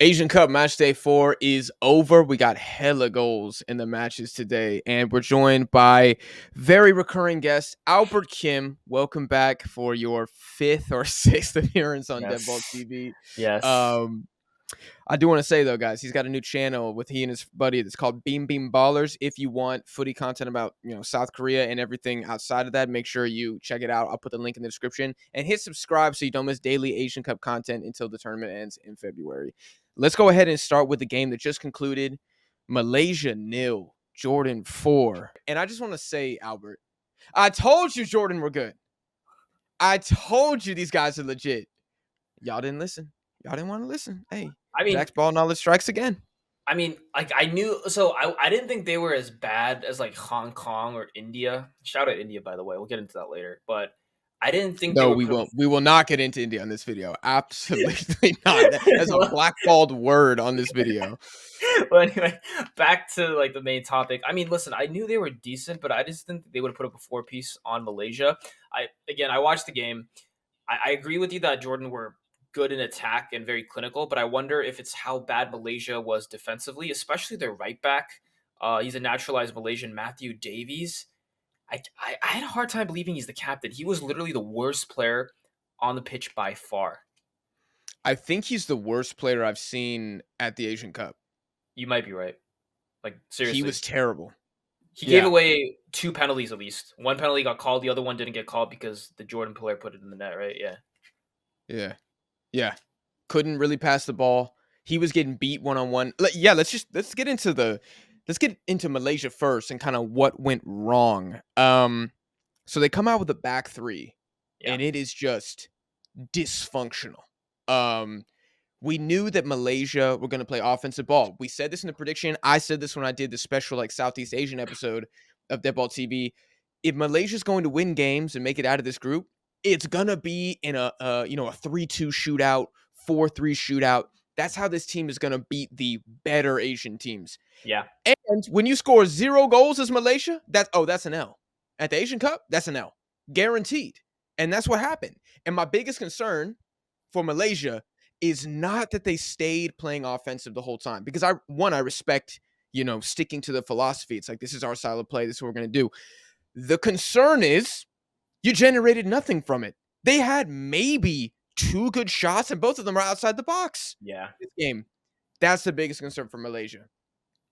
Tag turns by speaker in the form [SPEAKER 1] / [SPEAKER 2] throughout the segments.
[SPEAKER 1] Asian Cup match day 4 is over. We got hella goals in the matches today, and we're joined by very recurring guest Albert Kim. Welcome back for your 5th or 6th appearance on Deadball
[SPEAKER 2] Yes.
[SPEAKER 1] TV.
[SPEAKER 2] Yes.
[SPEAKER 1] Um, I do want to say though, guys, he's got a new channel with he and his buddy that's called Bimbim Ballers. If you want footy content about South Korea and everything outside of that, make sure you check it out. I'll put the link in the description and hit subscribe so you don't miss daily Asian Cup content until the tournament ends in February. Let's go ahead and start with the game that just concluded. Malaysia 0, Jordan 4. And I just want to say, Albert, I told you Jordan were good. I told you these guys are legit. Y'all didn't listen. Y'all didn't want to listen. Hey,
[SPEAKER 2] I mean,
[SPEAKER 1] Jack's ball knowledge strikes again.
[SPEAKER 2] like I knew, so I didn't think they were as bad as like Hong Kong or India. Shout out India, by the way. We'll get into that later. But I didn't think they
[SPEAKER 1] No,
[SPEAKER 2] would
[SPEAKER 1] we
[SPEAKER 2] put
[SPEAKER 1] won't. We will not get into India on this video. Absolutely not. That's a
[SPEAKER 2] up.
[SPEAKER 1] blackballed word on this video.
[SPEAKER 2] Well, anyway, back to like the main topic. I mean, listen, I knew they were decent, but I just didn't think they would have put up a 4-piece on Malaysia. I watched the game. I agree with you that Jordan were good in attack and very clinical, but I wonder if it's how bad Malaysia was defensively, especially their right back. He's a naturalized Malaysian, Matthew Davies. I had a hard time believing he's the captain. He was literally the worst player on the pitch by far.
[SPEAKER 1] I think he's the worst player I've seen at the Asian Cup.
[SPEAKER 2] You might be right. Like, seriously.
[SPEAKER 1] He was terrible.
[SPEAKER 2] He gave away 2 penalties at least. One penalty got called. The other one didn't get called because the Jordan player put it in the net, right? Yeah.
[SPEAKER 1] Yeah. Couldn't really pass the ball. He was getting beat one-on-one. Yeah, let's get into Malaysia first and kind of what went wrong. So they come out with a back three, and it is just dysfunctional. We knew that Malaysia were going to play offensive ball. We said this in the prediction. I said this when I did the special like Southeast Asian episode of Deadball TV. If Malaysia's going to win games and make it out of this group, it's gonna be in a 3-2 shootout, 4-3 shootout. That's how this team is gonna beat the better Asian teams.
[SPEAKER 2] Yeah.
[SPEAKER 1] And when you score 0 goals as Malaysia, that's an L. At the Asian Cup, that's an L. Guaranteed. And that's what happened. And my biggest concern for Malaysia is not that they stayed playing offensive the whole time. Because I respect, sticking to the philosophy. It's like, this is our style of play. This is what we're going to do. The concern is you generated nothing from it. They had maybe 2 good shots, and both of them are outside the box.
[SPEAKER 2] Yeah.
[SPEAKER 1] This game. That's the biggest concern for Malaysia.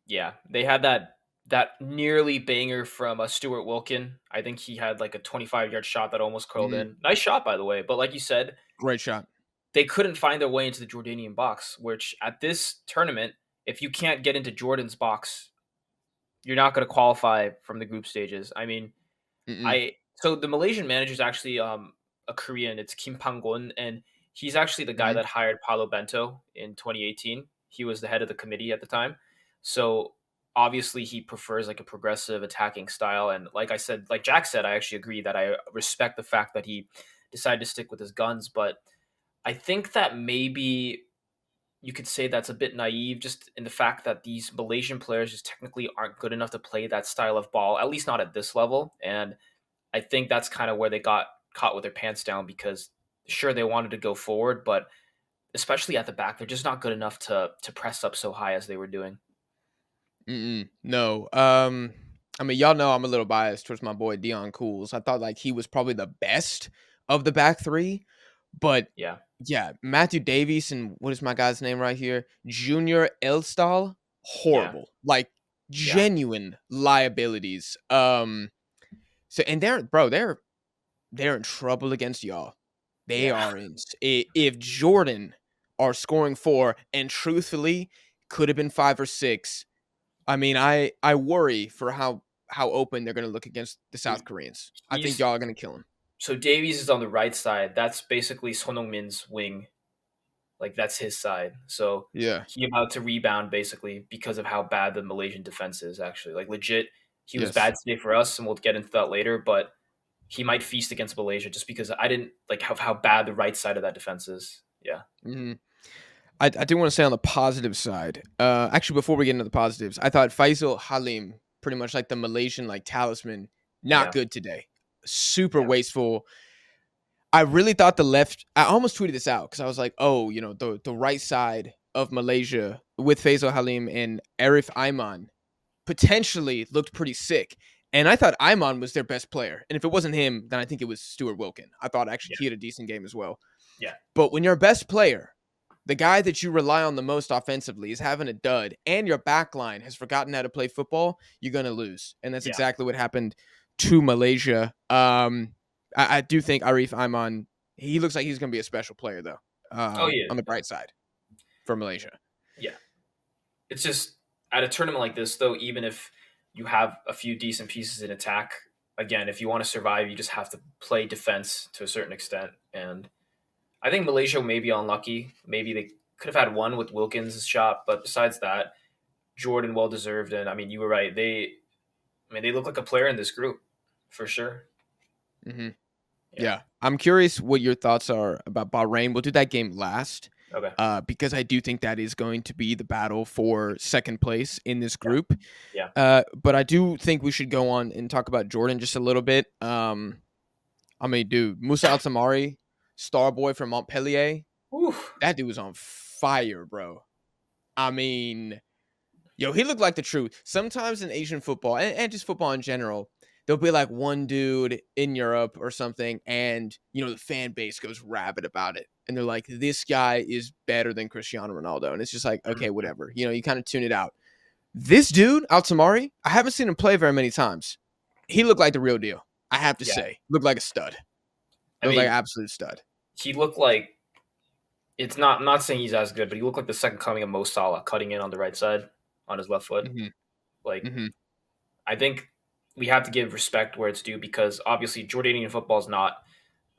[SPEAKER 2] Yeah. They had that nearly banger from Stuart Wilkin. I think he had like a 25-yard shot that almost curled in. Nice shot, by the way. But like you said,
[SPEAKER 1] great shot.
[SPEAKER 2] They couldn't find their way into the Jordanian box, which at this tournament, if you can't get into Jordan's box, you're not going to qualify from the group stages. I mean, so the Malaysian manager is actually a Korean. It's Kim Pang-gun, and he's actually the guy that hired Paulo Bento in 2018. He was the head of the committee at the time. So obviously he prefers like a progressive attacking style. And like I said, like Jack said, I actually agree that I respect the fact that he decided to stick with his guns. But I think that maybe you could say that's a bit naive just in the fact that these Malaysian players just technically aren't good enough to play that style of ball, at least not at this level. And I think that's kind of where they got caught with their pants down because sure, they wanted to go forward, but especially at the back, they're just not good enough to press up so high as they were doing.
[SPEAKER 1] No. I mean, y'all know I'm a little biased towards my boy Dion Cools. I thought like he was probably the best of the back three, but yeah, Matthew Davies and what is my guy's name right here? Junior Elstal, horrible. Like genuine liabilities. So and they're in trouble against y'all. They are in. If Jordan are scoring 4 and truthfully could have been 5 or 6. I mean, I worry for how open they're going to look against the South Koreans. I think y'all are going to kill him.
[SPEAKER 2] So Davies is on the right side. That's basically Son Heung-min's wing. Like, that's his side. So he about to rebound, basically, because of how bad the Malaysian defense is, actually. Like, legit, he was bad today for us, and we'll get into that later. But he might feast against Malaysia just because I didn't like how bad the right side of that defense is. Yeah.
[SPEAKER 1] I do want to say on the positive side, actually, before we get into the positives, I thought Faisal Halim, pretty much like the Malaysian like talisman, not good today. Super wasteful. I really thought the left, I almost tweeted this out because I was like, oh, the right side of Malaysia with Faisal Halim and Arif Aiman potentially looked pretty sick. And I thought Aiman was their best player. And if it wasn't him, then I think it was Stuart Wilkin. I thought actually
[SPEAKER 2] Yeah.
[SPEAKER 1] he had a decent game as well.
[SPEAKER 2] Yeah.
[SPEAKER 1] But when your best player, the guy that you rely on the most offensively, is having a dud, and your back line has forgotten how to play football, you're going to lose. And that's
[SPEAKER 2] Yeah.
[SPEAKER 1] exactly what happened to Malaysia. I do think Arif Aiman, he looks like he's going to be a special player, though,
[SPEAKER 2] Oh yeah.
[SPEAKER 1] on the bright side for Malaysia.
[SPEAKER 2] Yeah. It's just at a tournament like this, though, even if you have a few decent pieces in attack, again, if you want to survive, you just have to play defense to a certain extent. And I think Malaysia may be unlucky. Maybe they could have had one with Wilkins' shot, but besides that, Jordan well deserved. And I mean, you were right. They look like a player in this group for sure.
[SPEAKER 1] Mm-hmm.
[SPEAKER 2] Yeah.
[SPEAKER 1] Yeah. I'm curious what your thoughts are about Bahrain. We'll do that game last
[SPEAKER 2] Okay.
[SPEAKER 1] because I do think that is going to be the battle for second place in this
[SPEAKER 2] Yeah.
[SPEAKER 1] group.
[SPEAKER 2] Yeah.
[SPEAKER 1] But I do think we should go on and talk about Jordan just a little bit. I mean, dude, Musa Altamari, star boy from Montpellier,
[SPEAKER 2] Oof.
[SPEAKER 1] that dude was on fire, bro. I mean, yo, he looked like the truth. Sometimes in Asian football and just football in general, there'll be like one dude in Europe or something, and the fan base goes rabid about it. And they're like, this guy is better than Cristiano Ronaldo. And it's just like, okay, whatever. You kind of tune it out. This dude, Altamari, I haven't seen him play very many times. He looked like the real deal. I have to
[SPEAKER 2] Yeah.
[SPEAKER 1] say. Looked like a stud.
[SPEAKER 2] I
[SPEAKER 1] Looked like an
[SPEAKER 2] mean,
[SPEAKER 1] absolute stud.
[SPEAKER 2] he looked like it's not. I'm not saying he's as good, but he looked like the second coming of Mo Salah, cutting in on the right side on his left foot.
[SPEAKER 1] Hmm.
[SPEAKER 2] Like
[SPEAKER 1] Hmm.
[SPEAKER 2] I think we have to give respect where it's due because obviously Jordanian football is not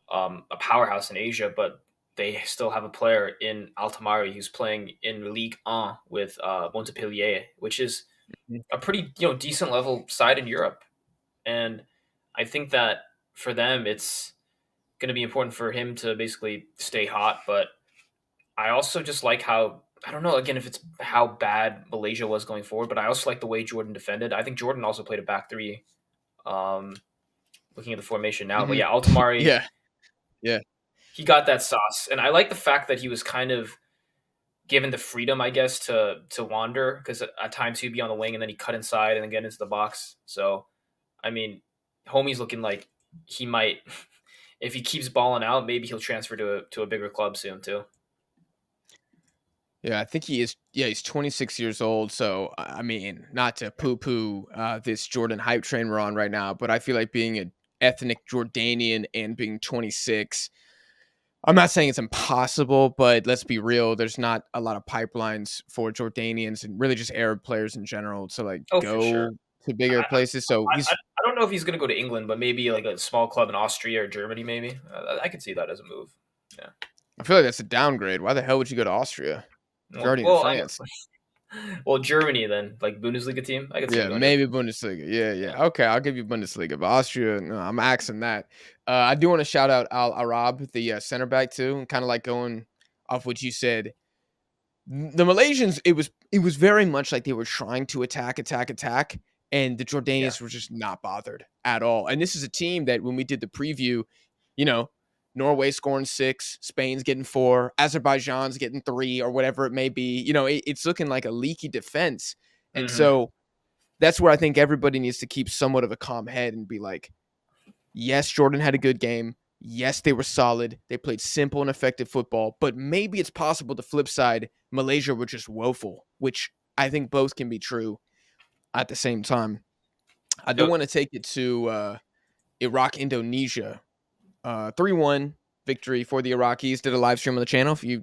[SPEAKER 2] a powerhouse in Asia, but they still have a player in Altamari who's playing in Ligue 1 with Montpellier, which is a pretty decent level side in Europe. And I think that for them, it's going to be important for him to basically stay hot. But I also just like how I don't know again if it's how bad Malaysia was going forward, but I also like the way Jordan defended. I think Jordan also played a back three. Um, looking at the formation now, but
[SPEAKER 1] Hmm.
[SPEAKER 2] yeah, Altamari
[SPEAKER 1] Yeah. Yeah.
[SPEAKER 2] he got that sauce, and I like the fact that he was kind of given the freedom, I guess, to wander because at times he'd be on the wing and then he cut inside and then get into the box. So I mean, homie's looking like he might, if he keeps balling out, maybe he'll transfer to a bigger club soon too.
[SPEAKER 1] Yeah, I think he is. Yeah, he's 26 years old. So, I mean, not to poo poo this Jordan hype train we're on right now, but I feel like being an ethnic Jordanian and being 26, I'm not saying it's impossible, but let's be real. There's not a lot of pipelines for Jordanians and really just Arab players in general to like
[SPEAKER 2] Oh, for sure.
[SPEAKER 1] go to bigger places. So
[SPEAKER 2] I don't know if he's going to go to England, but maybe like a small club in Austria or Germany. Maybe I could see that as a move. Yeah.
[SPEAKER 1] I feel like that's a downgrade. Why the hell would you go to Austria if you're
[SPEAKER 2] Well,
[SPEAKER 1] already in
[SPEAKER 2] well,
[SPEAKER 1] France?
[SPEAKER 2] well, Germany then, like Bundesliga team. I could see him
[SPEAKER 1] Yeah,
[SPEAKER 2] going to.
[SPEAKER 1] maybe Bundesliga. Yeah,
[SPEAKER 2] Yeah.
[SPEAKER 1] yeah. Okay, I'll give you Bundesliga. But Austria, no, I'm axing that. I do want to shout out Al Arab, the center back too, and kind of like going off what you said. The Malaysians, it was very much like they were trying to attack, and the
[SPEAKER 2] Yeah.
[SPEAKER 1] Jordanians were just not bothered at all. And this is a team that when we did the preview, you know, Norway scoring 6, Spain's getting 4, Azerbaijan's getting 3, or whatever it may be. It's looking like a leaky defense, and
[SPEAKER 2] Hmm.
[SPEAKER 1] so that's where I think everybody needs to keep somewhat of a calm head and be like, yes, Jordan had a good game. Yes, they were solid. They played simple and effective football, but maybe it's possible the flip side, Malaysia were just woeful, which I think both can be true at the same time. I do
[SPEAKER 2] So
[SPEAKER 1] want to take it to Iraq, Indonesia. 3-1 victory for the Iraqis. Did a live stream on the channel. If you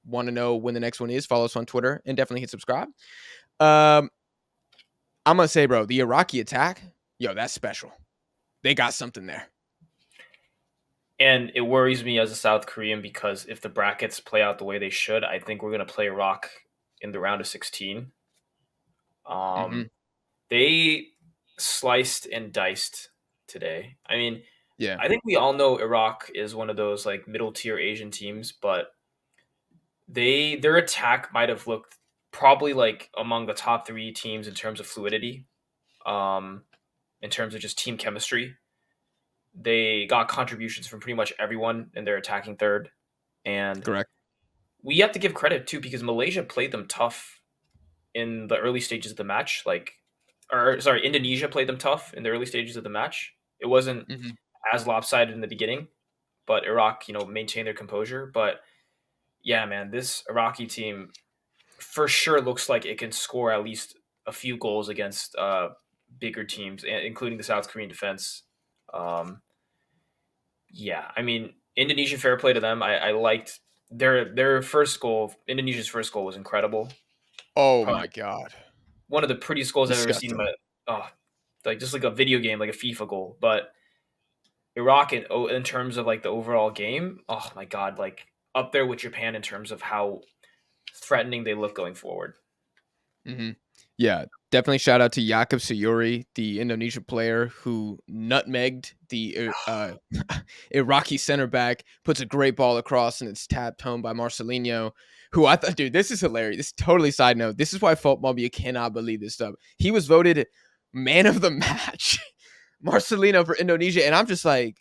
[SPEAKER 1] want to know when the next one is, follow us on Twitter and definitely hit subscribe. Um, I'm going to say, bro, the Iraqi attack, yo, that's special. They got something there.
[SPEAKER 2] and it worries me as a South Korean because if the brackets play out the way they should, I think we're going to play Iraq in the round of 16.
[SPEAKER 1] Mm-hmm.
[SPEAKER 2] Um, they sliced and diced today. I mean,
[SPEAKER 1] Yeah,
[SPEAKER 2] I think we all know Iraq is one of those like middle tier Asian teams, but their attack might have looked probably like among the top three teams in terms of fluidity, um, in terms of just team chemistry. They got contributions from pretty much everyone in their attacking third, and
[SPEAKER 1] correct.
[SPEAKER 2] we have to give credit too because Malaysia played them tough in the early stages of the match. Or sorry, Indonesia played them tough in the early stages of the match. It wasn't
[SPEAKER 1] Mhm.
[SPEAKER 2] as lopsided in the beginning, but Iraq, maintained their composure. But yeah, man, this Iraqi team for sure looks like it can score at least a few goals against bigger teams, including the South Korean defense. Um, yeah, I mean, Indonesia, fair play to them. I liked their first goal. Indonesia's first goal was incredible.
[SPEAKER 1] Oh
[SPEAKER 2] Probably
[SPEAKER 1] my god.
[SPEAKER 2] one of the prettiest goals I've ever seen in
[SPEAKER 1] Disgusting.
[SPEAKER 2] my oh, like just like a video game, like a FIFA goal. But Iraq in terms of like the overall game, oh my god, like up there with Japan in terms of how threatening they look going forward.
[SPEAKER 1] Mhm. Yeah, definitely shout out to Jakub Sayuri, the Indonesia player who nutmegged the Iraqi center back, puts a great ball across, and it's tapped home by Marcelinho, who I thought, dude, this is hilarious. This is totally side note. This is why football, you cannot believe this stuff. He was voted man of the match, Marcelino for Indonesia, and I'm just like,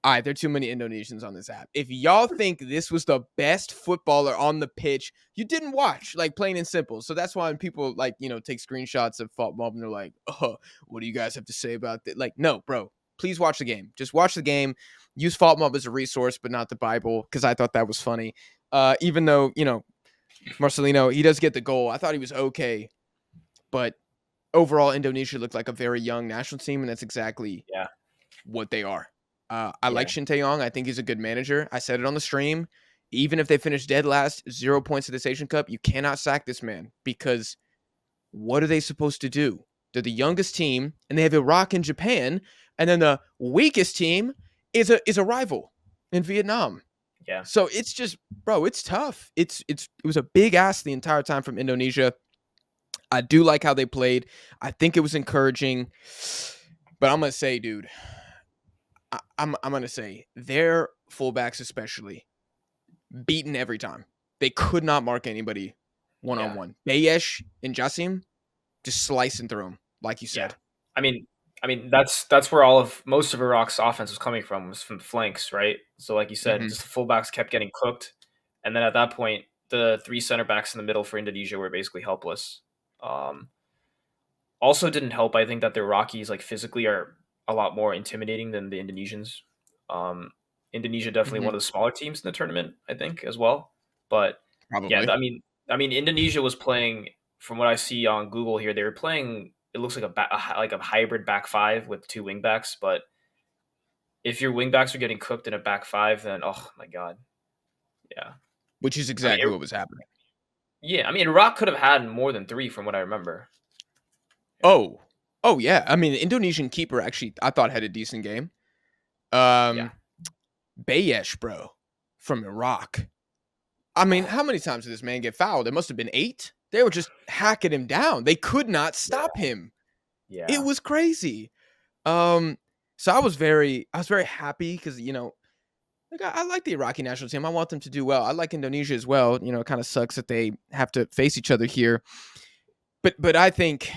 [SPEAKER 1] all right, there are too many Indonesians on this app. If y'all think this was the best footballer on the pitch, you didn't watch, like plain and simple. So that's why when people like, take screenshots of football and they're like, oh, what do you guys have to say about that? Like, no, bro, please watch the game. Just watch the game. Use Fault Mob as a resource, but not the Bible, because I thought that was funny. Even though, Marcelino, he does get the goal. I thought he was okay, but overall, Indonesia looked like a very young national team, and that's exactly
[SPEAKER 2] Yeah,
[SPEAKER 1] what they are. I like
[SPEAKER 2] yeah,
[SPEAKER 1] Shin Tae-yong. I think he's a good manager. I said it on the stream. Even if they finish dead last, 0 points in this Asian Cup, you cannot sack this man because what are they supposed to do? They're the youngest team, and they have Iraq and Japan, and then the weakest team is a rival in Vietnam.
[SPEAKER 2] yeah.
[SPEAKER 1] So it's just, bro, it's tough. It was a big ask the entire time from Indonesia. I do like how they played. I think it was encouraging, but I'm gonna say, dude, I'm gonna say their fullbacks especially beaten every time. They could not mark anybody one on
[SPEAKER 2] Yeah.
[SPEAKER 1] one. Bayesh and Jasim just slicing through them, like you
[SPEAKER 2] Yeah.
[SPEAKER 1] said.
[SPEAKER 2] I mean that's where all of most of Iraq's offense was coming from, was from the flanks, right? So like you said,
[SPEAKER 1] Hmm.
[SPEAKER 2] just the fullbacks kept getting cooked. And then at that point, the three center backs in the middle for Indonesia were basically helpless. Um, Also didn't help, I think, that the Iraqis like physically are a lot more intimidating than the Indonesians. Um, Indonesia definitely
[SPEAKER 1] Hmm.
[SPEAKER 2] one of the smaller teams in the tournament, I think, as well. But yeah,
[SPEAKER 1] Probably.
[SPEAKER 2] I mean, Indonesia was playing, from what I see on Google here, they were playing. It looks like like a hybrid back five with two wing backs. But if your wing backs are getting cooked in a back five, then oh my god, yeah.
[SPEAKER 1] Which is
[SPEAKER 2] I mean,
[SPEAKER 1] exactly what was happening.
[SPEAKER 2] yeah. I mean, Iraq could have had more than three, from what I remember. Yeah,
[SPEAKER 1] Oh, oh yeah. I mean, the Indonesian keeper actually I thought had a decent game.
[SPEAKER 2] yeah.
[SPEAKER 1] Um, Bayesh, bro, from Iraq. I mean,
[SPEAKER 2] Oh
[SPEAKER 1] how many times did this man get fouled? It must have been 8. They were just hacking him down. They could not
[SPEAKER 2] yeah,
[SPEAKER 1] stop him. It
[SPEAKER 2] yeah.
[SPEAKER 1] was crazy. Um, so I was very happy because like I like the Iraqi national team. I want them to do well. I like Indonesia as well. It kind of sucks that they have to face each other here. But I think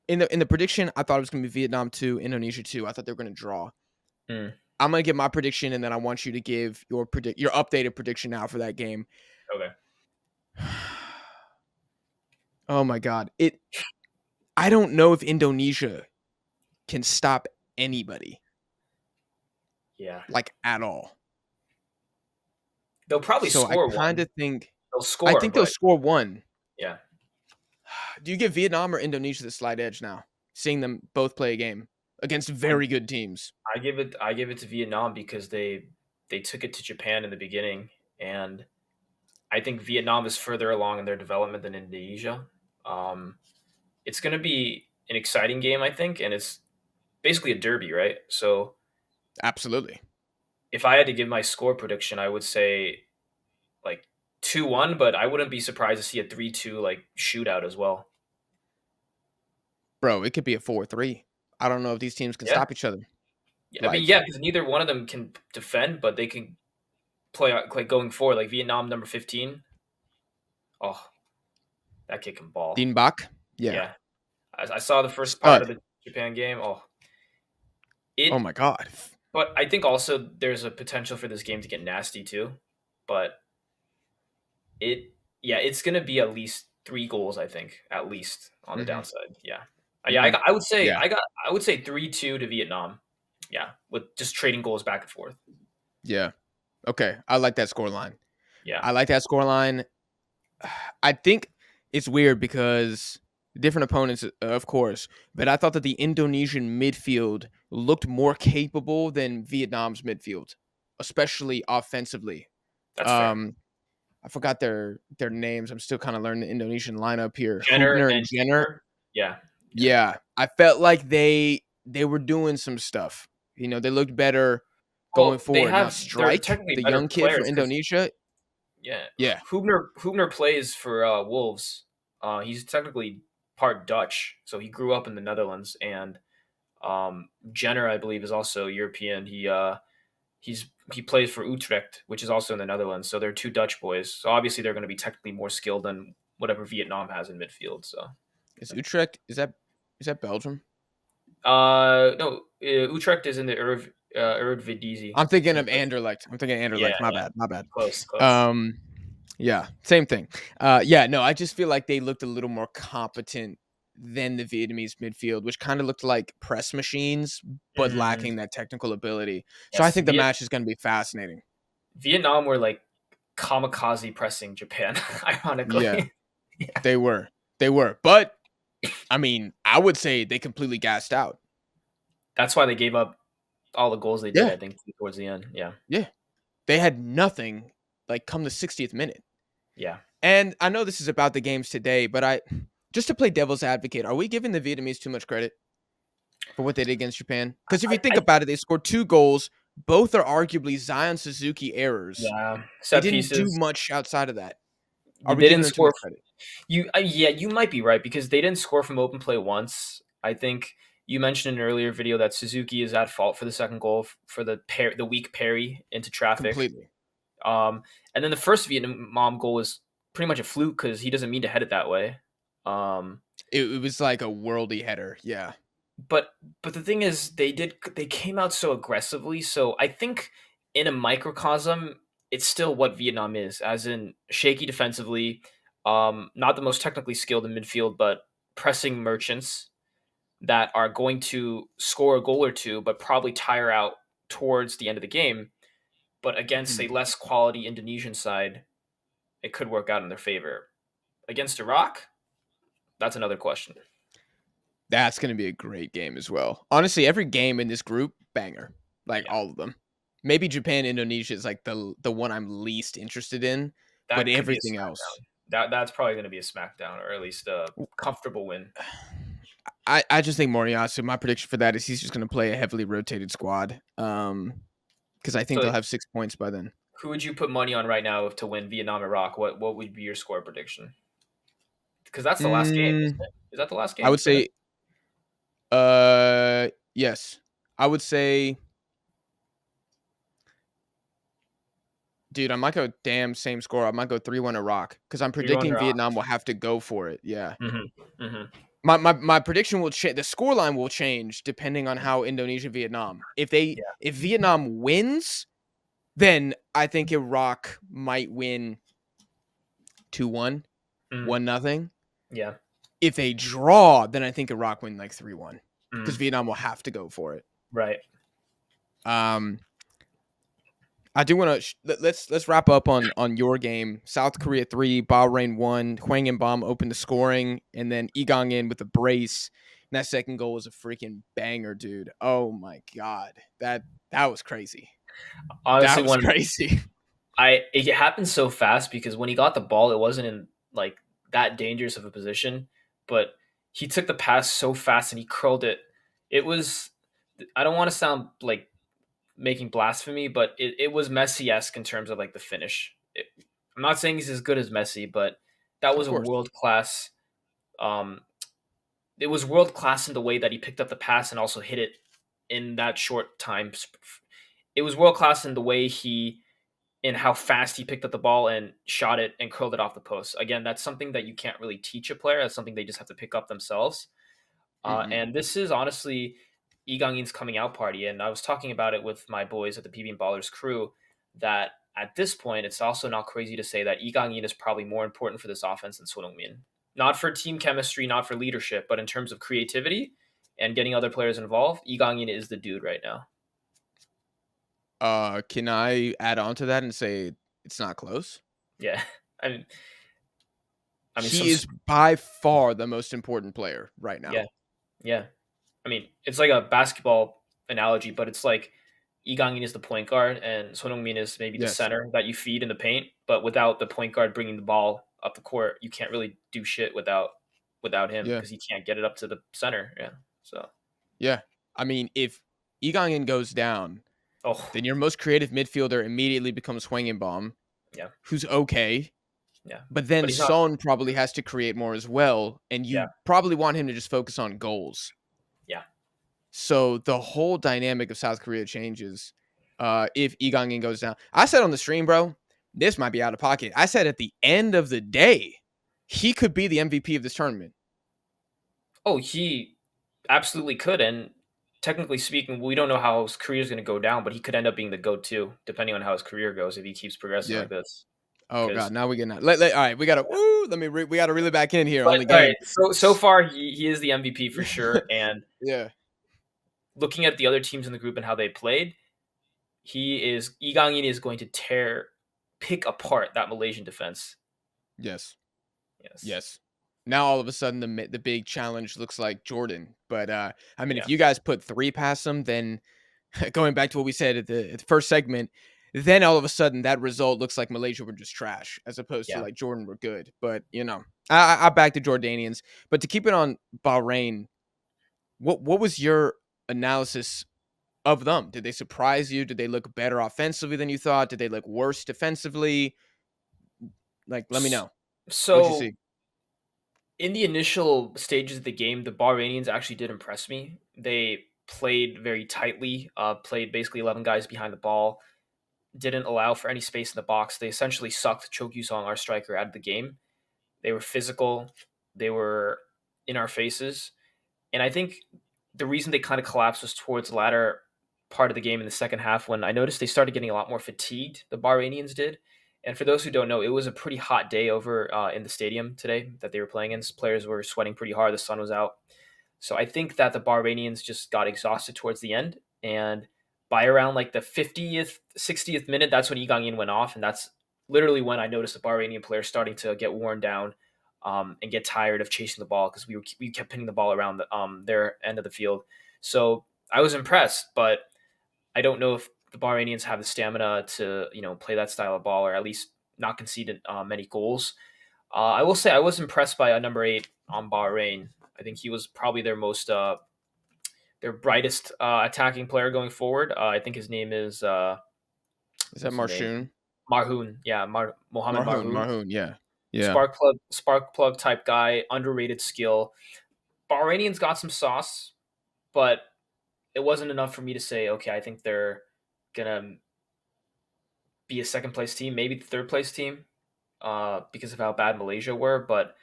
[SPEAKER 1] in the prediction, I thought it was going to be Vietnam 2, Indonesia 2. I thought they were going to draw.
[SPEAKER 2] Mm,
[SPEAKER 1] I'm going to give my prediction, and then I want you to give your updated prediction now for that game.
[SPEAKER 2] okay.
[SPEAKER 1] Oh my god, I don't know if Indonesia can stop anybody
[SPEAKER 2] Yeah.
[SPEAKER 1] like at all.
[SPEAKER 2] They'll probably
[SPEAKER 1] So I
[SPEAKER 2] score
[SPEAKER 1] kind
[SPEAKER 2] one.
[SPEAKER 1] of think
[SPEAKER 2] They'll
[SPEAKER 1] I
[SPEAKER 2] score,
[SPEAKER 1] think they'll
[SPEAKER 2] but
[SPEAKER 1] score one.
[SPEAKER 2] yeah.
[SPEAKER 1] Do you give Vietnam or Indonesia the slight edge now? Seeing them both play a game against
[SPEAKER 2] I
[SPEAKER 1] very good teams.
[SPEAKER 2] I give it to Vietnam because they took it to Japan in the beginning, and I think Vietnam is further along in their development than Indonesia. Um, it's going to be an exciting game, I think, and it's basically a derby, right? So
[SPEAKER 1] Absolutely.
[SPEAKER 2] if I had to give my score prediction, I would say like 2-1, but I wouldn't be surprised to see a 3-2 like shootout as well.
[SPEAKER 1] Bro, it could be a 4-3. I don't know if these teams can
[SPEAKER 2] Yeah.
[SPEAKER 1] stop each other.
[SPEAKER 2] Yeah, I mean,
[SPEAKER 1] Like
[SPEAKER 2] yeah, because neither one of them can defend, but they can play like going forward. Like Vietnam number 15. Oh, that kick and ball.
[SPEAKER 1] Dean Bach. Yeah.
[SPEAKER 2] Yeah, I saw the first part of
[SPEAKER 1] Stud.
[SPEAKER 2] the Japan game. Oh,
[SPEAKER 1] Oh
[SPEAKER 2] it.
[SPEAKER 1] my god.
[SPEAKER 2] But I think also there's a potential for this game to get nasty too. But It yeah, it's gonna be at least 3 goals, I think, at least on the
[SPEAKER 1] Hmm.
[SPEAKER 2] downside. Yeah. Yeah,
[SPEAKER 1] Hmm. Yeah.
[SPEAKER 2] I would say 3-2 to Vietnam. Yeah, with just trading goals back and forth.
[SPEAKER 1] Yeah. Okay. I like that score line.
[SPEAKER 2] Yeah.
[SPEAKER 1] I like that score line. I think it's weird because different opponents, of course, but I thought that the Indonesian midfield looked more capable than Vietnam's midfield, especially offensively.
[SPEAKER 2] That's fair.
[SPEAKER 1] Um, I forgot their names. I'm still kind of learning the Indonesian lineup here.
[SPEAKER 2] Jenner
[SPEAKER 1] Hubner and
[SPEAKER 2] and
[SPEAKER 1] Jenner.
[SPEAKER 2] Huber. Yeah. Yeah.
[SPEAKER 1] Yeah, I felt like they were doing some stuff. They looked better going
[SPEAKER 2] Well,
[SPEAKER 1] forward. Now
[SPEAKER 2] they're
[SPEAKER 1] Strike,
[SPEAKER 2] technically
[SPEAKER 1] the
[SPEAKER 2] better
[SPEAKER 1] young kid from
[SPEAKER 2] players because
[SPEAKER 1] Indonesia.
[SPEAKER 2] yeah,
[SPEAKER 1] Yeah,
[SPEAKER 2] Hubner plays for Wolves. He's technically part Dutch, so he grew up in the Netherlands, and Jenner, I believe, is also European. He plays for Utrecht, which is also in the Netherlands. So they're two Dutch boys. So obviously they're going to be technically more skilled than whatever Vietnam has in midfield. So
[SPEAKER 1] is Utrecht is that Belgium?
[SPEAKER 2] no, Utrecht is in the Eredivisie.
[SPEAKER 1] I'm thinking
[SPEAKER 2] In
[SPEAKER 1] of
[SPEAKER 2] Dutch.
[SPEAKER 1] Anderlecht. I'm thinking
[SPEAKER 2] Yeah,
[SPEAKER 1] Anderlecht. My
[SPEAKER 2] yeah,
[SPEAKER 1] bad. My bad.
[SPEAKER 2] close, close.
[SPEAKER 1] Um, yeah, same thing. Yeah, no, I just feel like they looked a little more competent than the Vietnamese midfield, which kind of looked like press machines, but
[SPEAKER 2] Mm,
[SPEAKER 1] lacking that technical ability. So I
[SPEAKER 2] yes,
[SPEAKER 1] think the match is going to be fascinating.
[SPEAKER 2] Vietnam were like kamikaze pressing Japan,
[SPEAKER 1] Yeah,
[SPEAKER 2] ironically. Yeah,
[SPEAKER 1] they were. They were. But I mean, I would say they completely gassed out.
[SPEAKER 2] that's why they gave up all the goals they did.
[SPEAKER 1] Yeah.
[SPEAKER 2] I think towards the end. Yeah,
[SPEAKER 1] Yeah. They had nothing like come the 60th minute.
[SPEAKER 2] yeah.
[SPEAKER 1] And I know this is about the games today, but just to play devil's advocate, are we giving the Vietnamese too much credit for what they did against Japan? Because if you think
[SPEAKER 2] I
[SPEAKER 1] about it, they scored 2 goals. Both are arguably Zion Suzuki errors.
[SPEAKER 2] yeah.
[SPEAKER 1] They
[SPEAKER 2] Set
[SPEAKER 1] didn't do
[SPEAKER 2] pieces.
[SPEAKER 1] much outside of that. Are
[SPEAKER 2] They
[SPEAKER 1] we giving
[SPEAKER 2] didn't
[SPEAKER 1] them too
[SPEAKER 2] score.
[SPEAKER 1] much credit?
[SPEAKER 2] Yeah, you might be right because they didn't score from open play once. I think you mentioned in an earlier video that Suzuki is at fault for the second goal for the weak parry into traffic.
[SPEAKER 1] Completely.
[SPEAKER 2] Um, and then the first Vietnam goal was pretty much a fluke because he doesn't mean to head it that way. Um,
[SPEAKER 1] It was like a worldy header. Yeah.
[SPEAKER 2] but the thing is, they came out so aggressively. So I think in a microcosm, it's still what Vietnam is, as in shaky defensively, not the most technically skilled in midfield, but pressing merchants that are going to score a goal or two, but probably tire out towards the end of the game. But against
[SPEAKER 1] Mhm.
[SPEAKER 2] a less quality Indonesian side, it could work out in their favor. Against Iraq, that's another question.
[SPEAKER 1] That's going to be a great game as well. Honestly, every game in this group, banger. Like
[SPEAKER 2] Yeah,
[SPEAKER 1] all of them. Maybe Japan, Indonesia is like the one I'm least interested in, but
[SPEAKER 2] that could be a
[SPEAKER 1] everything else.
[SPEAKER 2] smackdown. That's probably going to be a smackdown, or at least a comfortable win.
[SPEAKER 1] I just think Moriyasu, my prediction for that is he's just going to play a heavily rotated squad. Because I think
[SPEAKER 2] So,
[SPEAKER 1] they'll have 6 points by then.
[SPEAKER 2] who would you put money on right now to win Vietnam Iraq? What would be your score prediction? Because that's the last game, isn't
[SPEAKER 1] Mm,
[SPEAKER 2] it? Is that the last
[SPEAKER 1] I
[SPEAKER 2] game?
[SPEAKER 1] would
[SPEAKER 2] For them?
[SPEAKER 1] say, yes. I would say, dude, I might go damn same score. I might go 3-1 Iraq because I'm
[SPEAKER 2] 3-1
[SPEAKER 1] predicting
[SPEAKER 2] Iraq.
[SPEAKER 1] Vietnam will have to go for it. Yeah.
[SPEAKER 2] Hmm. Hmm.
[SPEAKER 1] My prediction will change. The scoreline will change depending on how Indonesia Vietnam.
[SPEAKER 2] Yeah.
[SPEAKER 1] If Vietnam wins, then I think Iraq might win 2-1,
[SPEAKER 2] Mm.
[SPEAKER 1] 1-0.
[SPEAKER 2] Yeah.
[SPEAKER 1] If they draw, then I think Iraq win like 3-1 because
[SPEAKER 2] Mm.
[SPEAKER 1] Vietnam will have to go for it.
[SPEAKER 2] Right.
[SPEAKER 1] Um, I do want to let's wrap up on your game. South Korea 3, Bahrain 1. Hwang and Bom opened the scoring, and then Kang-In with the brace. And that second goal was a freaking banger, dude. Oh my god, that was crazy. That
[SPEAKER 2] Honestly,
[SPEAKER 1] was
[SPEAKER 2] when
[SPEAKER 1] crazy.
[SPEAKER 2] it happened so fast because when he got the ball, it wasn't in like that dangerous of a position, but he took the pass so fast and he curled it. It was I don't want to sound like making blasphemy, but it was Messi esque in terms of like the finish. I'm not saying he's as good as Messi, but that
[SPEAKER 1] Of
[SPEAKER 2] was a
[SPEAKER 1] course.
[SPEAKER 2] world class. Um, it was world class in the way that he picked up the pass and also hit it in that short time. It was world class in the way in how fast he picked up the ball and shot it and curled it off the post. Again, that's something that you can't really teach a player. That's something they just have to pick up themselves.
[SPEAKER 1] Hmm.
[SPEAKER 2] And this is honestly Kang-In's coming out party. And I was talking about it with my boys at the PB Ballers crew that at this point, it's also not crazy to say that Kang-In is probably more important for this offense than Son Heung-min. Not for team chemistry, not for leadership, but in terms of creativity and getting other players involved, Kang-In is the dude right now.
[SPEAKER 1] Can I add on to that and say it's not close?
[SPEAKER 2] Yeah, I mean,
[SPEAKER 1] He is by far the most important player right now.
[SPEAKER 2] yeah, yeah. I mean, it's like a basketball analogy, but it's like Kang-In is the point guard and Son Heung-min is maybe the
[SPEAKER 1] Yes.
[SPEAKER 2] center that you feed in the paint. But without the point guard bringing the ball up the court, you can't really do shit without him
[SPEAKER 1] Yeah.
[SPEAKER 2] because he can't get it up to the center. Yeah. So,
[SPEAKER 1] Yeah. I mean, if Egon goes down,
[SPEAKER 2] oh
[SPEAKER 1] then your most creative midfielder immediately becomes Hwang-In-Bom,
[SPEAKER 2] yeah,
[SPEAKER 1] who's okay.
[SPEAKER 2] yeah.
[SPEAKER 1] But then
[SPEAKER 2] But he's not.
[SPEAKER 1] Son probably has to create more as well, and
[SPEAKER 2] Yeah,
[SPEAKER 1] you probably want him to just focus on goals.
[SPEAKER 2] yeah.
[SPEAKER 1] So the whole dynamic of South Korea changes if Egon goes down. I said on the stream, bro, this might be out of pocket. I said at the end of the day, he could be the MVP of this tournament.
[SPEAKER 2] Oh, he absolutely could. And technically speaking, we don't know how his career is going to go down, but he could end up being the GOAT too, depending on how his career goes if he keeps progressing
[SPEAKER 1] Yeah.
[SPEAKER 2] like this.
[SPEAKER 1] Oh
[SPEAKER 2] Because
[SPEAKER 1] god, now we get not. All right, we gotta. Woo, we gotta reel it back in here on
[SPEAKER 2] But
[SPEAKER 1] the
[SPEAKER 2] all right,
[SPEAKER 1] game.
[SPEAKER 2] so far he is the MVP for sure. And
[SPEAKER 1] Yeah.
[SPEAKER 2] looking at the other teams in the group and how they played, Kang-In is going to pick apart that Malaysian defense.
[SPEAKER 1] Yes.
[SPEAKER 2] Yes.
[SPEAKER 1] Yes. Now all of a sudden the big challenge looks like Jordan. But I mean,
[SPEAKER 2] Yeah.
[SPEAKER 1] if you guys put 3 past them, then going back to what we said at the first segment, then all of a sudden that result looks like Malaysia were just trash as opposed to
[SPEAKER 2] Yeah.
[SPEAKER 1] like Jordan were good. But I back the Jordanians. But to keep it on Bahrain, what was your analysis of them? Did they surprise you? Did they look better offensively than you thought? Did they look worse defensively? Like, let me
[SPEAKER 2] S-
[SPEAKER 1] know. What'd you
[SPEAKER 2] So
[SPEAKER 1] see?
[SPEAKER 2] in the initial stages of the game, the Bahrainians actually did impress me. They played very tightly, played basically 11 guys behind the ball, didn't allow for any space in the box. They essentially sucked Cho Kyu-song, our striker, out of the game. They were physical. They were in our faces. And I think the reason they kind of collapsed was towards the latter part of the game in the second half when I noticed they started getting a lot more fatigued, the Bahrainians did. And for those who don't know, it was a pretty hot day over in the stadium today that they were playing in. Players were sweating pretty hard. The sun was out. So I think that the Bahrainians just got exhausted towards the end. And by around like the 50th, 60th minute, that's when Kang-In went off. And that's literally when I noticed the Bahrainian players starting to get worn down and get tired of chasing the ball because we kept pinning the ball around their end of the field. So I was impressed, but I don't know if the Bahrainians have the stamina to play that style of ball or at least not concede many goals. I will say I was impressed by number 8 on Bahrain. I think he was probably their brightest attacking player going forward. I think his name is
[SPEAKER 1] Is that
[SPEAKER 2] what's his name?
[SPEAKER 1] Marshoon?
[SPEAKER 2] Marhoun. Yeah, Mohammed Marhoun.
[SPEAKER 1] Marhoon, yeah. Yeah.
[SPEAKER 2] Spark plug type guy, underrated skill. Bahrainians got some sauce, but it wasn't enough for me to say, okay, I think they're gonna be a second place team, maybe the third place team, because of how bad Malaysia were. But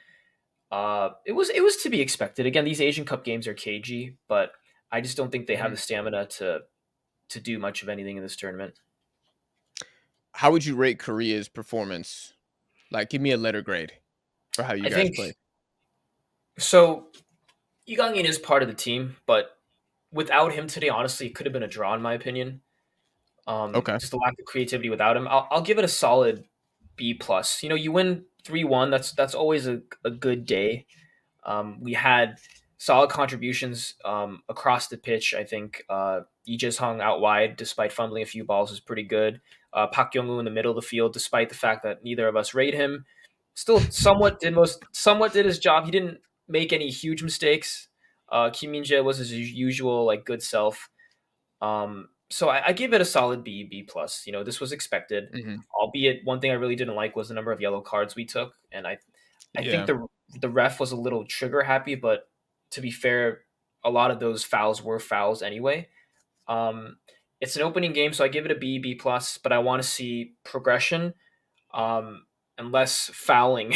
[SPEAKER 2] it was to be expected. Again, these Asian Cup games are cagey, but I just don't think they have the
[SPEAKER 1] Mhm.
[SPEAKER 2] stamina to do much of anything in this tournament.
[SPEAKER 1] How would you rate Korea's performance? Like, give me a letter grade for how you
[SPEAKER 2] I
[SPEAKER 1] guys
[SPEAKER 2] think
[SPEAKER 1] played.
[SPEAKER 2] so. Lee In is part of the team, but without him today, honestly, it could have been a draw in my opinion.
[SPEAKER 1] Okay.
[SPEAKER 2] Just the lack of creativity without him. I'll give it a solid B plus. You win 3-1. That's always a good day. We had solid contributions across the pitch. I think Lee Hung out wide, despite fumbling a few balls, is pretty good. Park Young-woo in the middle of the field, despite the fact that neither of us rate him, still somewhat did his job. He didn't make any huge mistakes. Kim Min-jae was his usual like good self. So I give it a solid B plus. This was expected,
[SPEAKER 1] Mhm.
[SPEAKER 2] albeit one thing I really didn't like was the number of yellow cards we took, and I think
[SPEAKER 1] Yeah.
[SPEAKER 2] the ref was a little trigger happy, but to be fair, a lot of those fouls were fouls anyway. Um, it's an opening game, so I give it a B plus, but I want to see progression um, and less fouling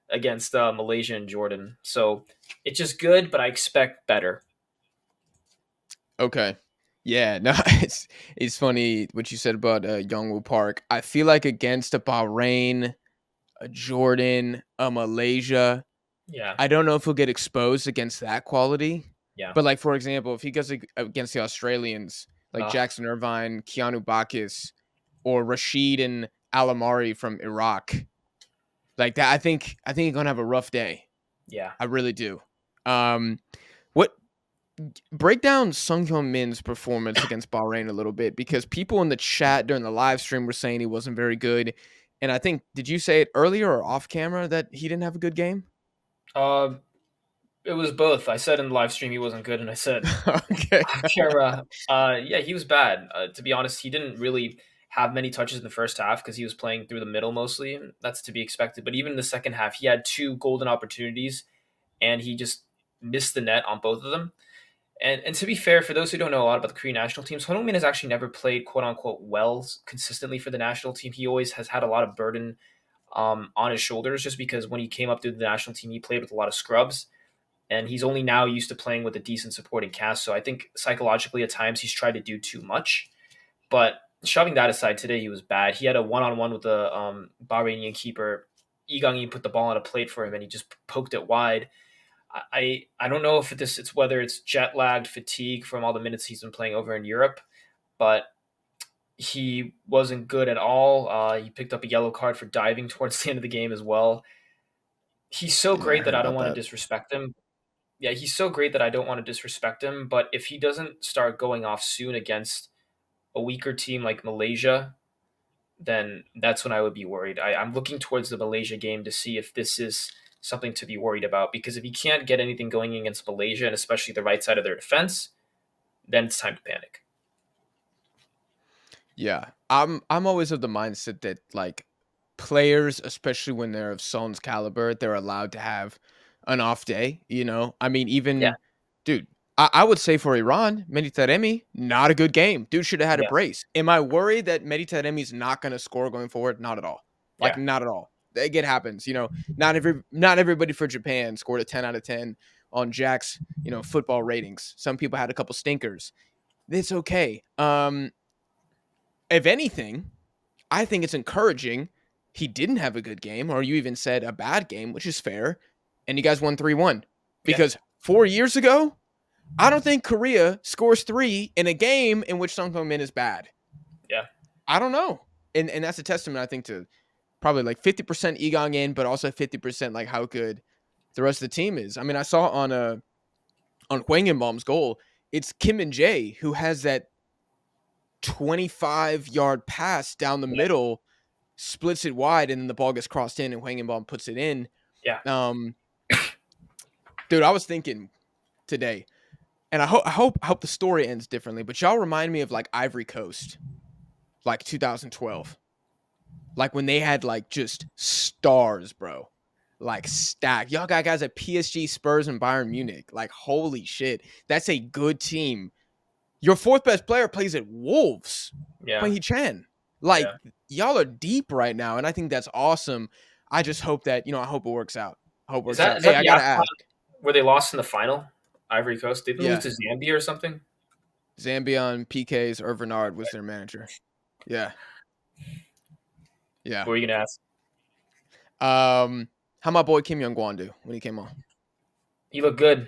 [SPEAKER 2] against Malaysia and Jordan. So it's just good, but I expect better.
[SPEAKER 1] Okay. Yeah, no, it's funny what you said about Youngwoo Park. I feel like against a Bahrain, a Jordan, a Malaysia,
[SPEAKER 2] Yeah,
[SPEAKER 1] I don't know if he'll get exposed against that quality.
[SPEAKER 2] yeah.
[SPEAKER 1] But like for example, if he goes against the Australians, like
[SPEAKER 2] Uh,
[SPEAKER 1] Jackson Irvine, Keanu Bacchus, or Rashid and Alamari from Iraq, like that, I think he's gonna have a rough day.
[SPEAKER 2] yeah.
[SPEAKER 1] I really do. Um, what break down Sung Hyun Min's performance against Bahrain a little bit because people in the chat during the live stream were saying he wasn't very good. And I think did you say it earlier or off camera that he didn't have a good game?
[SPEAKER 2] Uh, it was both. I said in the live stream he wasn't good, and I said
[SPEAKER 1] Okay.
[SPEAKER 2] on camera, yeah, he was bad. To be honest, he didn't really have many touches in the first half because he was playing through the middle mostly. And that's to be expected. But even in the second half, he had two golden opportunities, and he just missed the net on both of them. And to be fair, for those who don't know a lot about the Korean national team, Son Heung-min has actually never played quote unquote well consistently for the national team. He always has had a lot of burden on his shoulders just because when he came up through the national team, he played with a lot of scrubs, and he's only now used to playing with a decent supporting cast. So I think psychologically at times he's tried to do too much. But shoving that aside, today he was bad. He had a one-on-one with the Bahrainian keeper. Lee Kang-in put the ball on a plate for him, and he just poked it wide. I don't know if it's whether it's jet lagged fatigue from all the minutes he's been playing over in Europe, but he wasn't good at all. He picked up a yellow card for diving towards the end of the game as well. He's so
[SPEAKER 1] Yeah, I
[SPEAKER 2] great that
[SPEAKER 1] heard
[SPEAKER 2] I don't
[SPEAKER 1] about
[SPEAKER 2] want to
[SPEAKER 1] that.
[SPEAKER 2] disrespect him. Yeah, he's so great that I don't want to disrespect him. But if he doesn't start going off soon against a weaker team like Malaysia, then that's when I would be worried. I'm looking towards the Malaysia game to see if this is something to be worried about. Because if he can't get anything going against Malaysia, and especially the right side of their defense, then it's time to panic.
[SPEAKER 1] Yeah. I'm always of the mindset that like players, especially when they're of Son's caliber, they're allowed to have an off day, you know? I mean,
[SPEAKER 2] Yeah,
[SPEAKER 1] even dude, I would say for Iran, Mehdi Taremi, not a good game. Dude should have had a
[SPEAKER 2] yeah,
[SPEAKER 1] brace. Am I worried that Mehdi Taremi's not gonna score going forward? Not at all. Like
[SPEAKER 2] yeah,
[SPEAKER 1] not at all. It happens, you know. Not everybody for Japan scored a 10 out of 10 on Jack's, football ratings. Some people had a couple stinkers. It's okay. If anything, I think it's encouraging he didn't have a good game, or you even said a bad game, which is fair, and you guys won 3-1.
[SPEAKER 2] yeah,
[SPEAKER 1] Because 4 years ago, I don't think Korea scores three in a game in which Sung Min is bad.
[SPEAKER 2] yeah,
[SPEAKER 1] I don't know. And that's a testament, I think, to probably like 50% Egong in, but also 50% like how good the rest of the team is. I mean, I saw on Hwangenbaum's goal, it's Kim and Jae who has that 25-yard pass down the
[SPEAKER 2] yeah,
[SPEAKER 1] middle, splits it wide, and then the ball gets crossed in, and Hwangenbaum puts it in.
[SPEAKER 2] yeah,
[SPEAKER 1] Um, dude, I was thinking today, and I hope the story ends differently, but y'all remind me of like Ivory Coast, like 2012, like when they had like just stars, bro, like stacked. Y'all got guys at PSG, Spurs, and Bayern Munich. Like holy shit, that's a good team. Your fourth best player plays at Wolves,
[SPEAKER 2] yeah,
[SPEAKER 1] Hwang Hee-chan. Like
[SPEAKER 2] yeah.
[SPEAKER 1] y'all are deep right now, and I think that's awesome. I just hope that I hope it works out. I hope it
[SPEAKER 2] Is
[SPEAKER 1] works
[SPEAKER 2] that
[SPEAKER 1] out.
[SPEAKER 2] is
[SPEAKER 1] Hey,
[SPEAKER 2] that
[SPEAKER 1] I
[SPEAKER 2] the
[SPEAKER 1] gotta
[SPEAKER 2] AFCON
[SPEAKER 1] ask.
[SPEAKER 2] where they lost in the final? Ivory Coast. Did they lose
[SPEAKER 1] Yeah,
[SPEAKER 2] to Zambia or something?
[SPEAKER 1] Zambia on PK's Irvinard was their manager. Yeah, yeah.
[SPEAKER 2] What were you gonna ask?
[SPEAKER 1] How my boy Kim Young Gwan do when he came on
[SPEAKER 2] He looked good.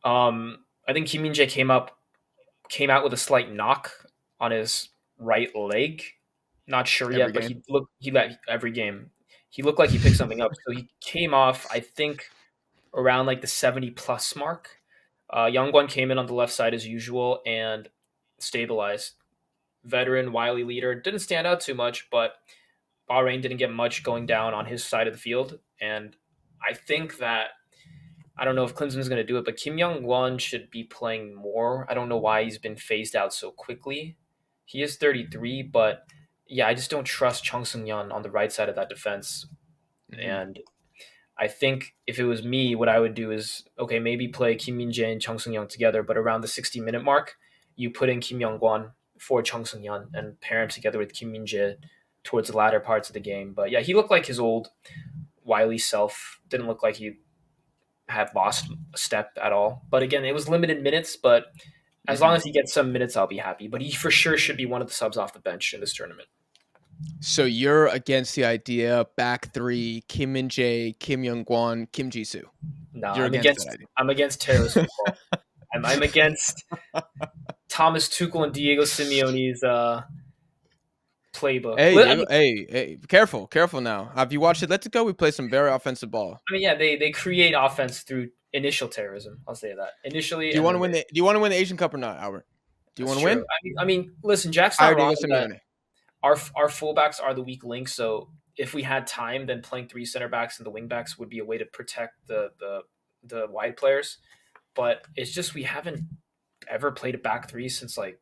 [SPEAKER 2] I think Kim Min Jae came out with a slight knock on his right leg. Not sure
[SPEAKER 1] every
[SPEAKER 2] yet, but
[SPEAKER 1] game?
[SPEAKER 2] he let every game. He looked like he picked something up. So he came off, I think, around like the 70 plus mark. Youngwon came in on the left side as usual and stabilized. Veteran, wily leader. Didn't stand out too much, but Bahrain didn't get much going down on his side of the field. And I think that I don't know if Clemson's going to do it, but Kim Young Won should be playing more. I don't know why he's been phased out so quickly. He is 33, but yeah, I just don't trust Chung Sung Yeon on the right side of that defense.
[SPEAKER 1] Hmm.
[SPEAKER 2] And I think if it was me, what I would do is okay, maybe play Kim Min Jae and Chung Sung Young together, but around the 60-minute mark, you put in Kim Young Gwon for Chung Sung Yeon and pair him together with Kim Min Jae towards the latter parts of the game. But yeah, he looked like his old wily self. Didn't look like he had lost a step at all. But again, it was limited minutes, but As long
[SPEAKER 1] Hmm.
[SPEAKER 2] as he gets some minutes, I'll be happy. But he for sure should be one of the subs off the bench in this tournament.
[SPEAKER 1] So you're against the idea back three: Kim Min Jae, Kim Young Gwon, Kim Ji Soo.
[SPEAKER 2] No,
[SPEAKER 1] You're against that idea.
[SPEAKER 2] I'm against terrorist football. I'm against Thomas Tuchel and Diego Simeone's playbook.
[SPEAKER 1] Hey, Diego. Hey, careful, careful now. Have you watched it? Let's go. We play some very offensive ball.
[SPEAKER 2] I mean, yeah, they create offense through initial terrorism. I'll say that initially,
[SPEAKER 1] Do you
[SPEAKER 2] and
[SPEAKER 1] want to
[SPEAKER 2] then
[SPEAKER 1] win the? Do you want to win the Asian Cup or not, Albert? Do you
[SPEAKER 2] that's
[SPEAKER 1] want to
[SPEAKER 2] true.
[SPEAKER 1] win?
[SPEAKER 2] I mean, listen, Jack's
[SPEAKER 1] Hire
[SPEAKER 2] not wrong
[SPEAKER 1] Diego
[SPEAKER 2] in that
[SPEAKER 1] Simeone.
[SPEAKER 2] our fullbacks are the weak link. So if we had time, then playing three center backs and the wing backs would be a way to protect the wide players. But it's just we haven't ever played a back three since like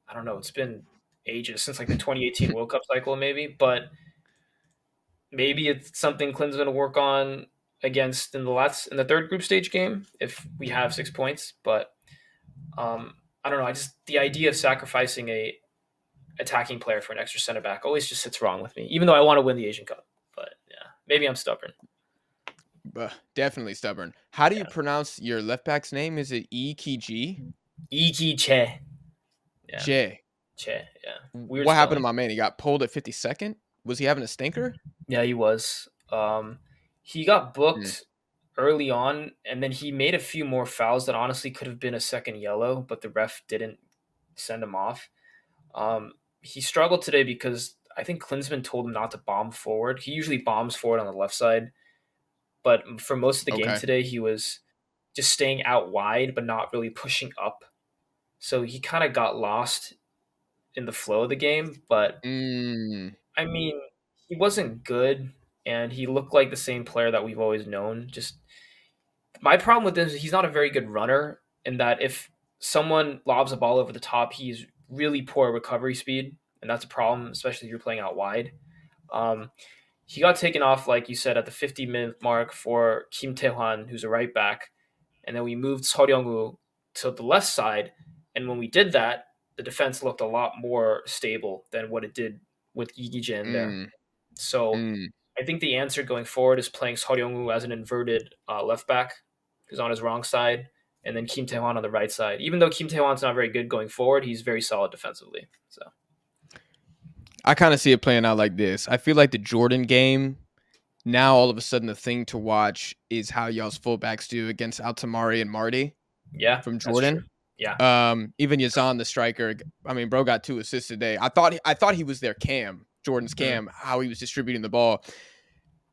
[SPEAKER 2] I don't know. It's been ages since like the 2018 World Cup cycle, maybe. But maybe it's something Clinton's going to work on against in the third group stage game if we have 6 points. But I don't know. I just the idea of sacrificing a attacking player for an extra center back always just sits wrong with me. Even though I want to win the Asian Cup, but yeah, maybe I'm stubborn.
[SPEAKER 1] Definitely stubborn. How do you
[SPEAKER 2] Yeah,
[SPEAKER 1] pronounce your left back's name? Is it Ikiji?
[SPEAKER 2] Iki Che. Yeah,
[SPEAKER 1] J.
[SPEAKER 2] Che. Yeah, weird
[SPEAKER 1] What happened to
[SPEAKER 2] spelling.
[SPEAKER 1] my man? He got pulled at 52nd. Was he having a stinker?
[SPEAKER 2] Yeah, he was. He got
[SPEAKER 1] Mm,
[SPEAKER 2] booked early on, and then he made a few more fouls that honestly could have been a second yellow, but the ref didn't send him off. He struggled today because I think Klinsmann told him not to bomb forward. He usually bombs forward on the left side, but for most of the game
[SPEAKER 1] okay.
[SPEAKER 2] today, he was just staying out wide, but not really pushing up. So he kind of got lost in the flow of the game. But
[SPEAKER 1] Mm,
[SPEAKER 2] I mean, he wasn't good, and he looked like the same player that we've always known. Just my problem with this is he's not a very good runner. In that, if someone lobs a ball over the top, he's really poor recovery speed, and that's a problem, especially if you're playing out wide. Um, he got taken off, like you said, at the 50-minute mark for Kim Tae-hwan, who's a right back, and then we moved Seo Ryung-woo to the left side. And when we did that, the defense looked a lot more stable than what it did with Yi Gi-jin there.
[SPEAKER 1] mm,
[SPEAKER 2] So
[SPEAKER 1] mm.
[SPEAKER 2] I think the answer going forward is playing Seo Ryung-woo as an inverted left back, who's on his wrong side, and then Kim Tae-hwan on the right side. Even though Kim Tae-hwan's not very good going forward, he's very solid defensively. So
[SPEAKER 1] I kind of see it playing out like this. I feel like the Jordan game, now all of a sudden the thing to watch is how y'all's fullbacks do against Altamari and Marty
[SPEAKER 2] yeah,
[SPEAKER 1] from
[SPEAKER 2] that's true.
[SPEAKER 1] Jordan.
[SPEAKER 2] Yeah,
[SPEAKER 1] Even Yazan, the striker. I mean, bro got 2 assists today. I thought he was their Cam, Jordan's
[SPEAKER 2] mm,
[SPEAKER 1] Cam, how he was distributing the ball.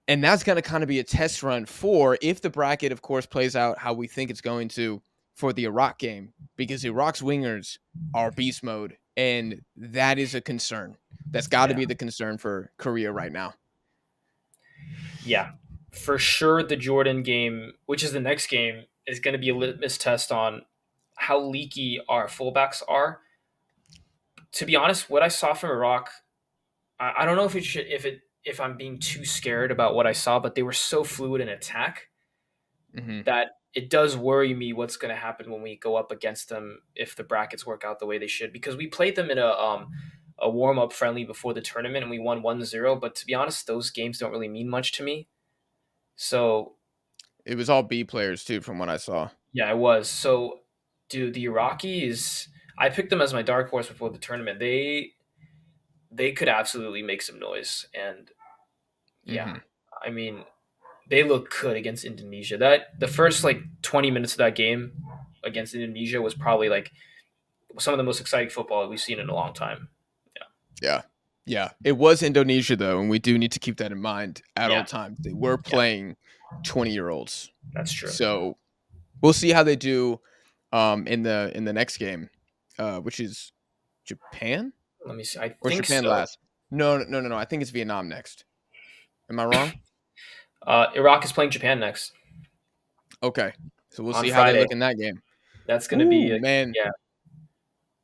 [SPEAKER 1] And that's going to kind of be a test run for if the bracket, of course, plays out how we think it's going to for the Iraq game, because Iraq's wingers are beast mode. And that is a concern. That's got to
[SPEAKER 2] yeah.
[SPEAKER 1] be the concern for Korea right now.
[SPEAKER 2] Yeah, for sure. The Jordan game, which is the next game, is going to be a litmus test on how leaky our fullbacks are. To be honest, what I saw from Iraq, I don't know if it should, if I'm being too scared about what I saw, but they were so fluid in attack
[SPEAKER 1] Hmm.
[SPEAKER 2] that it does worry me what's going to happen when we go up against them if the brackets work out the way they should. Because we played them in a warm up friendly before the tournament and we won 1-0. But to be honest, those games don't really mean much to me. So
[SPEAKER 1] It was all B players, too, from what I saw.
[SPEAKER 2] yeah, I was. So, dude, the Iraqis, I picked them as my dark horse before the tournament. They could absolutely make some noise, and yeah,
[SPEAKER 1] Hmm.
[SPEAKER 2] I mean, they look good against Indonesia. That the first like 20 minutes of that game against Indonesia was probably like some of the most exciting football we've seen in a long time. Yeah,
[SPEAKER 1] Yeah. Yeah. It was Indonesia, though, and we do need to keep that in mind at all
[SPEAKER 2] yeah,
[SPEAKER 1] times. They were
[SPEAKER 2] yeah.
[SPEAKER 1] playing 20-year-olds.
[SPEAKER 2] That's true.
[SPEAKER 1] So we'll see how they do in the next game, which is Japan
[SPEAKER 2] Let me see. I
[SPEAKER 1] or is
[SPEAKER 2] think
[SPEAKER 1] Japan
[SPEAKER 2] so.
[SPEAKER 1] last? No, no, no, no, no. I think it's Vietnam next. Am I wrong?
[SPEAKER 2] Iraq is playing Japan next
[SPEAKER 1] Okay, so we'll
[SPEAKER 2] on
[SPEAKER 1] see how they
[SPEAKER 2] Friday.
[SPEAKER 1] look in that game.
[SPEAKER 2] That's going to
[SPEAKER 1] Ooh,
[SPEAKER 2] be
[SPEAKER 1] man.
[SPEAKER 2] yeah.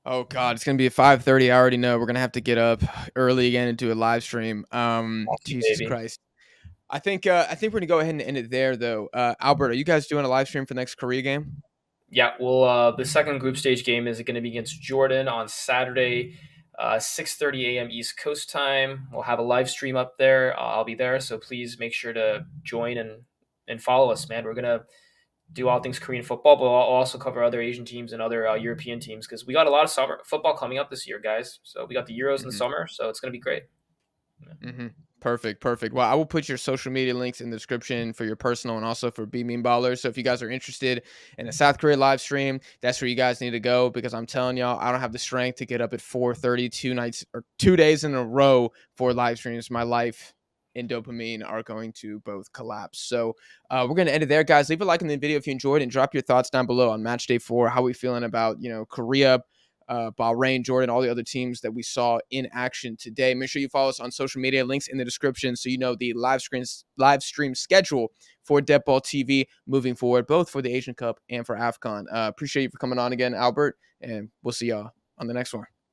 [SPEAKER 1] Oh God, it's gonna be at 5:30. I already know we're gonna have to get up early again and do a live stream.
[SPEAKER 2] Lucky
[SPEAKER 1] Jesus
[SPEAKER 2] baby.
[SPEAKER 1] Christ. I think we're gonna go ahead and end it there, though. Albert, are you guys doing a live stream for the next Korea game?
[SPEAKER 2] Yeah, well, the second group stage game is going to be against Jordan on Saturday, 6:30 a.m. East Coast time. We'll have a live stream up there. I'll be there, so please make sure to join and follow us, man. We're gonna do all things Korean football, but I'll also cover other Asian teams and other European teams because we got a lot of summer football coming up this year, guys. So we got the Euros in the
[SPEAKER 1] Mhm.
[SPEAKER 2] summer, so it's gonna be great.
[SPEAKER 1] Mm-hmm. Perfect, perfect. Well, I will put your social media links in the description for your personal and also for Bimbim Ballers. So if you guys are interested in a South Korea live stream, that's where you guys need to go because I'm telling y'all, I don't have the strength to get up at 4:30 2 nights or 2 days in a row for live streams. My life and dopamine are going to both collapse. So we're going to end it there, guys. Leave a like in the video if you enjoyed and drop your thoughts down below on match day 4. How are we feeling about, Korea, Bahrain, Jordan, all the other teams that we saw in action today. Make sure you follow us on social media, links in the description, so you know the live stream schedule for Deadball TV moving forward, both for the Asian Cup and for AFCON. Appreciate you for coming on again, Albert, and we'll see y'all on the next one.